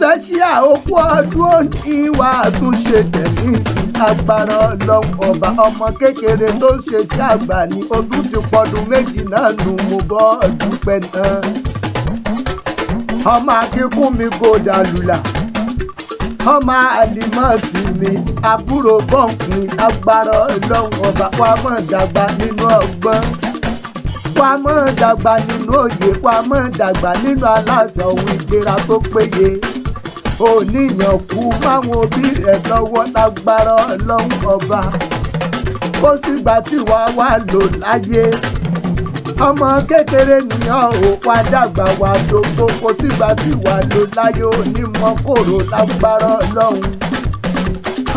special okú ọdún ìwà àtúnṣe tẹ̀lísì agbára ọlọ́run ọba ọmọ kékeré tó ń ṣe tí àgbà ní ọdún ti pọdún méjì náà nù mo bọ́ dúpẹ́ náà. ọmọ akínkún mi gòdà lùlà ọmọ àlìmọ́ọ̀tì mi àbúrò bọ́ǹkì agbára ọlọ́run ọba wa mọ̀ dàgbà nínú ọgbọ́n wa mọ̀ dàgbà nínú òye wa mọ̀ dàgbà nínú aláṣọ ohun ìlera tó péye oníyàn kú máwọn òbí rẹ̀ lọ́wọ́ lágbára ọlọ́run ọba kó sígbà tí wàá wà lò láyé ọmọ kékeré nìyàn ò wá dàgbà wà lóko kó sígbà tí wàá lò láyé onímọ̀ kòrò lágbára ọlọ́run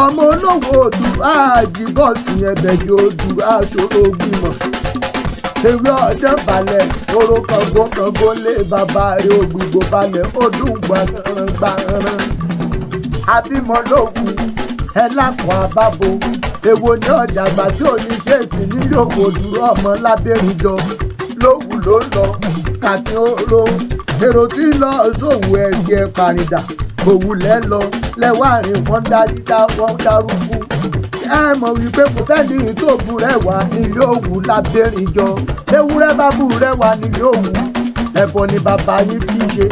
ọmọ olówó odù àjìbọ̀sì ẹ̀bẹ̀jì odù àṣòro gbìmọ̀ ewé ọjọ́ balẹ̀ oró kàngó lé bàbá rẹ̀ ògbìgbò balẹ̀ ọdún gbàrán àbímọ lókun ẹlákọ̀ àbábo èwo ní ọjà àgbà tí ò ní ṣèèsì nílò kò dúró ọmọ lábẹ́rìndọ lówù ló lọ kàkí oró èrò tí lọ sówù ẹ̀jẹ̀ pàrìdà òwúlẹ̀ lọ lẹ́wàárín wọn dárídá wọn dárúkú ẹ mọ̀ wípé kò sẹ́ni tó bu rẹwà nílé òwú lábẹ́rìndọ ewúrẹ́ bá bu rẹwà nílé òwú ẹbọ ni bàbá yín fi ṣe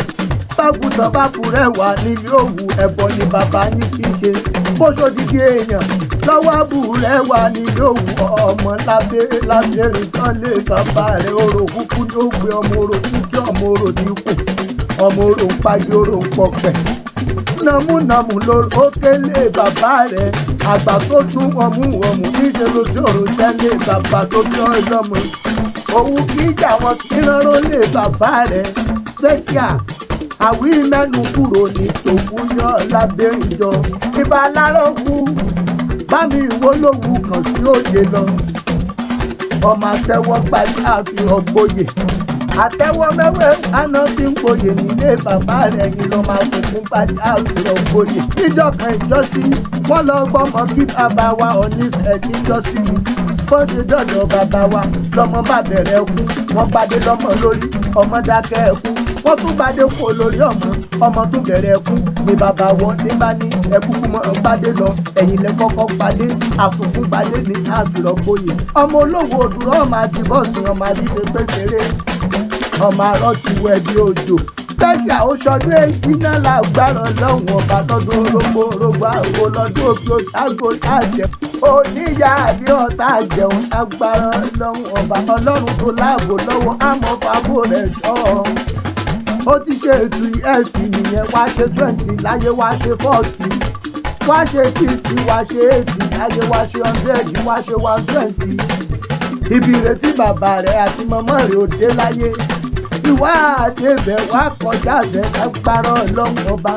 bágùtàn bá bu rẹwà nílé òwú ẹbọ ni bàbá yín fi ṣe bóṣodidi èèyàn lọ́wọ́ bu rẹwà nílé òwú ọmọ lábẹ́rìndọ lè bàbá rẹ̀ orò kúkú ló gbé ọmọ orò kíkí ọmọ orò dínkù ọmọ orò ń pàjọ orò ń pọpẹ nàmúnàmú ló kélé bàbá rẹ̀ àgbà tó tún ọmú níṣẹ́ ló sọ̀rọ̀ tẹ́lẹ̀ bàbá tó bí ọlọ́mọ òun kì í jà wọn kí rárá lé bàbá rẹ̀ ṣẹ́ṣíà àwí mẹ́nu kúrò ní tòun yọ lábẹ́rìndọ ìbá aláró kú bámi ìwó lòwú kàn sí òye lọ ọmọ àtẹwọ́ gbajú àfihàn gboyè àtẹwọ́ mẹ́wẹ́ àná tí ń gboyè nílé bàbá rẹ̀ yìí lọ́ máa fòkún gbajú àfihàn gboyè níjọ́ kan ìjọ́sí wọ́n lọ gbọ́mọ kí bàbá wa onífẹ̀ẹ́ níjọ́sí wọ́n ti dọ̀dọ̀ bàbá wa lọ́mọ bá bẹ̀rẹ̀ ẹkú wọ́n gbadé lọ́mọ lórí ọmọ dákẹ́ ẹkú wọ́n tún gbadé kó lórí ọmọ tún bẹ̀rẹ̀ ẹkú ni bàbá wọn ní bá ní ẹkú mọ́ gbadé lọ ẹ̀yìn lẹ kọ́kọ́ gbadé àfùkún gbadé ní àbìrọ̀ gboyè ọmọ olówó òdùrọ̀ ọmọ àdìbọ̀sì ọmọ àdìbò pèsèrè ọmọ àrọ́ ti wẹ̀ bí òjò tẹ́jà ó ṣọdún èyí náà lágbára lọ́wọ́n ọba lọ́dún orógbó àwọn lọ́dún òbí òṣàgò àjẹ oníyà àbí ọ̀tá àjẹun lágbára lọ́wọ́n ọba ọlọ́run tó láàbò lọ́wọ́ àmọ́ fàbò rẹ̀ sọ ó ti ṣe ètò ẹ̀sìn nìyẹn wá ṣe 20 láyé wá ṣe 40 wá ṣe 60 wá ṣe 80 láyé wá ṣe 100 wá ṣe 120 ibi ìrètí bàbá rẹ̀ àti mọ́mọ́ rẹ̀ ò dé láyé ìwà àti ẹ̀bẹ̀ wá kọjá àbẹ̀ lágbára ọlọ́run ọba